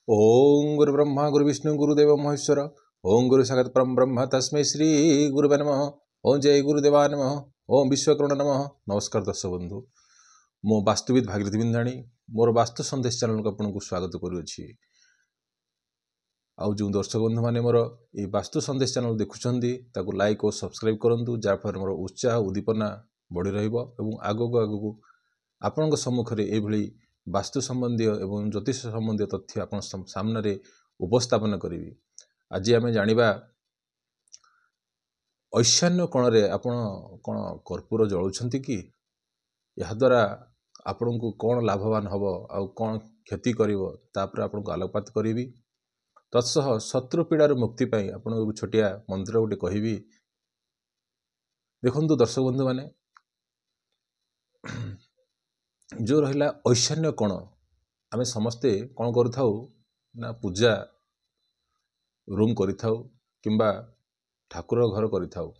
ओं गुरु ब्रह्मा गुरु विष्णु गुरुदेव महेश्वर ओं गुरु साक्षात् परम ब्रह्म तस्मै श्री गुरुवे नमः। ओं जय गुरुदेवा नमः। ओं विश्वकर्ण नमः। नमस्कार दर्शक बंधु, मो वास्तुविद भागीरथी बिंधाणी मोर वास्तु संदेश चैनल को आपको स्वागत करुँची। आउ जो दर्शक बंधु मैंने मोर ये वास्तु संदेश चैनल देखुंट ताकू लाइक और सब्सक्राइब करूँ, जहाँफल मोर उत्साह उद्दीपना बढ़ी रगू आपण सम्मुखें ये वास्तु संबंधी एवं ज्योतिष संबंधी तथ्य आप सामने उपस्थापन करी। आज आम जाना ईशान्य कोण आपण कौन कर्पूर जलुंट कि याद्वारा आपण को कौन लाभवान हम आउ कौन क्षति कर आपको आलोकपात करी। तत्सह शत्रु पीड़ार मुक्ति पाई आपको छोटिया मंत्र गोटे कहबी। देखु दर्शक बंधु मैंने जो रहा ईशान्य कोण आम समस्ते कौन करूँ ना पूजा रूम करिथाउ किंबा ठाकुर घर करिथाउ।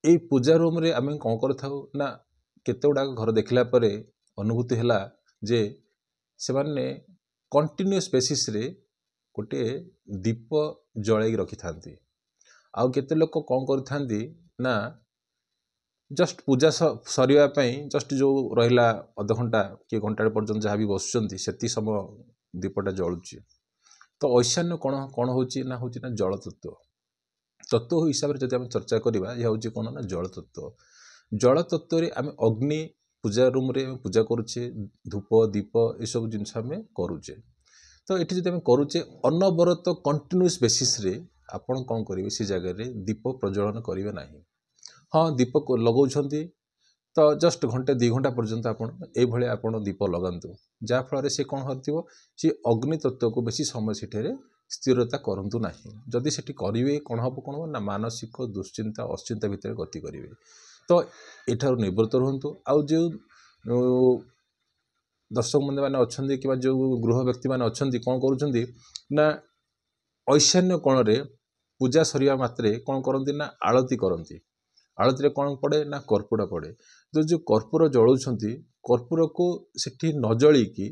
ए पूजा रूम रे आम कौन करिथाउ ना केते गुडा घर देखला परे अनुभूति हैला जे से माने कंटिन्यूअस बेसिस रे गोटे दीप जळाई रखि थांती। आउ केते लोक कौन करिथांती ना जस्ट पूजा सरिया जस्ट जो रहा अध घंटा कि घंटा पर्यंत जहाँ भी बसुँच से समय दीपटा जलुची। तो ईशान्य कौन कौन होची ना जल तत्व। तत्व हिसाब से जब आम चर्चा करवा यह हूँ कौन ना जल तत्व। जल तत्व रे आम अग्नि पूजा रूम रे पूजा करुचे, धूप दीप ये सब जिन करुचे। तो ये जब करुचे अनवरत कंटिन्यूअस बेसिस रे आपण कौन करेंगे से जगह दीप प्रज्वलन करेंगे ना। हाँ दीप लगाउछंती तो जस्ट घंटे 2 घंटा पर्यंत आपड़ दीप लगातु, जहाँफल से कौन हो सी अग्नि तत्व को बेसी समय सेठे स्थिरता करतु ना। जदि से करेंगे कौन हम कौन ना मानसिक दुश्चिंता अश्चिंता भितर गति करेंगे। तो यठार निवृत्त रुहतु। आउ जो दर्शक बंधु मैंने अच्छा कि जो गृह व्यक्ति मैंने अच्छा कौन करुँच ना ईशान्य कोण रे पूजा सरिया मात्रे कौन करती ना आलती करती। आलती रे कौन पड़े ना कर्पूर पड़े। तो जो कर्पूर जलाउंट कर्पूर को सेठी न जलिकी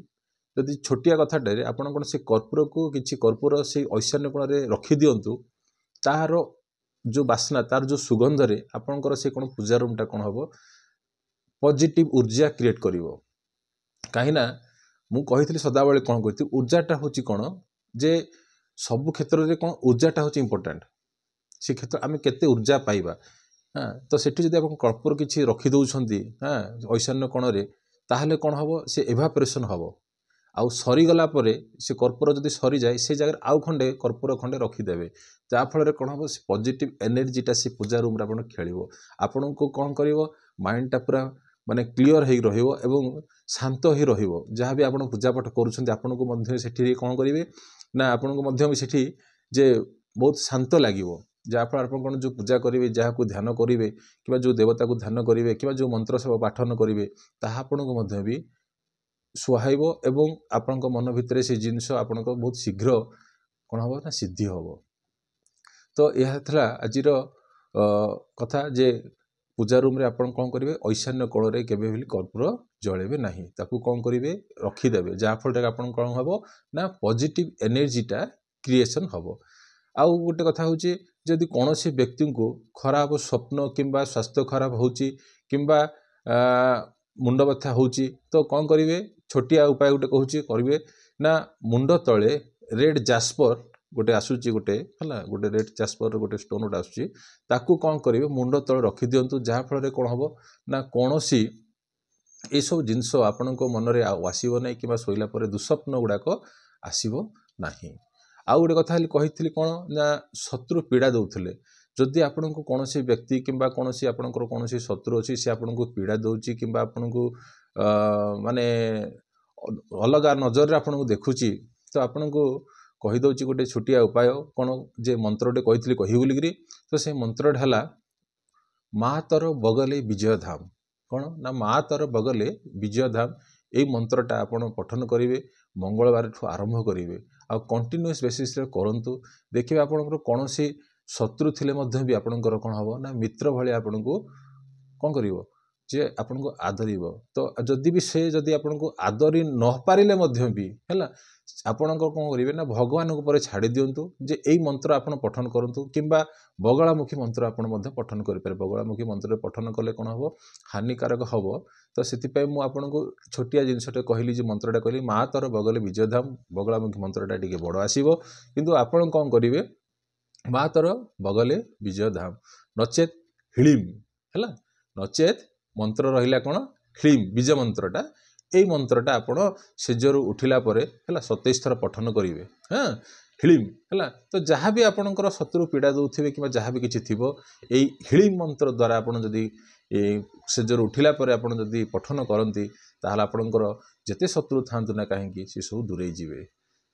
जदि छोटिया कथाटे आपन कौन से कर्पूर को किसी कर्पूर से ईशान्य कोण रे रखी दिंतु, तार जो बास्ना तार जो सुगंध रे आपनकर से कौन पूजा रूमटा कौन हम पॉजिटिव ऊर्जा क्रिएट करिवो। कहीं मु कही सदाबले कौन कहती ऊर्जाटा हूँ कौन जे सबु क्षेत्र में कौन ऊर्जाटा हूँ इम्पोर्टाट। से क्षेत्र आम केते ऊर्जा पाइबा। हाँ तो सेठी जब आप कर्पूर किसी रखिदौंट हाँ ईशान्य कोण रे ताहले कौन हम से एभापोरेशन हम आउ सरीगला से कर्पूर जदि सरी जाए से जगह आउ खंडे कर्पूर खंडे रखिदेवे, जहाँफल कौन हम से पॉजिटिव एनर्जीटा से पूजा रूम आप खेल आपण को कौन कर माइंडटा पूरा माने क्लीयर हो रहिबो एवं शांत हो रहिबो। जहाँ भी आप पूजा पाठ करुँच आपन को कौन करेंगे ना आपन को सेठी जे बहुत शांत लगे। जहाँफल आप कौन जो पूजा करेंगे जहाँ को ध्यान करेंगे कि जो देवता को ध्यान करेंगे कि जो मंत्र सब पाठन करेंगे ताहा आपण को भी सुहाइब एवं आपण मन भितर से जिनस आपण को बहुत शीघ्र कौन हम ना सिद्धि हम। तो यह था आज कथा जे पूजा रूम रे आपण कौन करेंगे ईशान्य कोण रे केबे भी कर्पूर जलेबे नहीं, ताकू कौन करेंगे रखिदेवे, जहाँफल आप कौन हम ना पॉजिटिव एनर्जीटा क्रिएशन हम। आउ गोटे कथा हूँ जदि कौन व्यक्ति को खराब स्वप्न किंबा स्वास्थ्य खराब होची किंबा मुंड व्यथा होची तो कौन करेंगे छोटिया उपाय गोटे कहूँ करेंगे ना मुंड तले रेड जास्पर गोटे आसूची गोटे है गोटे रेड जास्पर गोटे स्टोन गोटे आसूची ताकू कौन करेंगे मुंड तले रखी दिंतु, जहाँफल कौन हम ना कौन ये सब जिनस आपण मन में आसब ना कि शोला दुस्वप्न गुड़ाक आसब ना। आउ गोटे कथा कही कौन ना शत्रु पीड़ा दौले जदि आपण को कौन व्यक्ति किंबा कौन आपणकर कौन शत्रु अच्छी सी आपन को पीड़ा दौची कि आपन को माने अलग नजर रे आपन को देखुची तो आपन को कहीदे गोटे छोटिया उपाय कौन जे मंत्रटे कही कही बोलिकी। तो से मंत्रटा है माँ तर बगले विजय धाम। कौन ना माँ तर बगले विजय धाम यही मंत्रटा आपन पठन करेंगे मंगलवार ठू आरंभ करेंगे आ कंटिन्यूअस बेसिस रे करंतु। देखिए आपनकर कौन शत्रु थिले मध्य भी आपनकर कौन हम ना मित्र भली आपन को कौन करिवो जे आपन को आदरिबो तो जदि भी से जदि आपन को आदरी न पारिले मध्य भी हैला आपण को कोन करिवे ना भगवान को परे छाड़ी दियंतु जे एई मंत्र आपण पठन करंतु किंबा बगलामुखी मंत्र आपण मध्य पठन करि पारे बगलामुखी मंत्र पठन कले कोन हबो हानिकारक हबो तो सेति पय मु आपण को छोटिया जिनसटे कहली जे मंत्रटा कहली मा तर बगले विजयधाम बगलामुखी मंत्रटा टिके बड़ आसीबो किंतु आपण कोन करिवे मा तर बगले विजयधाम नचेत हिलिम हैला नचेत मंत्र रहिला कोन हिलिम बीज मंत्रटा एई मंत्रटा आपण सेजरु उठिला परे हैला 27 थर पठन करिवे हां हिलिम हैला तो जहाँ भी आपणकर शत्रु पीड़ा दउथिबे किबा जहाँ भी किछि थिबो एई हिलिम मंत्र द्वारा आपण जदि सेजरु उठिला परे आपण जदि पठन करंती ताहाल आपणकर जेते शत्रु थांतु ना काहेकि से सब दूरे जिवे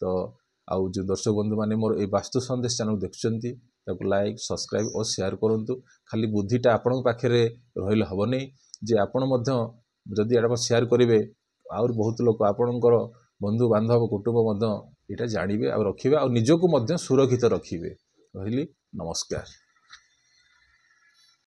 तो आउ जो दर्शक बंधु माने मोर ए वास्तु संदेश चैनल देखुचंती ताको लाइक सब्सक्राइब और शेयर करंतु खाली बुद्धिटा आपण पाखरे रहिल हबो नै जे आपण मध्य जदि एटा शेयर करिवे और बहुत लोक आपणकर बंधु बांधव कुटुंब मध्य एटा जानिबे और रखिबे और निजको मध्य सुरक्षित रखिबे कहली नमस्कार।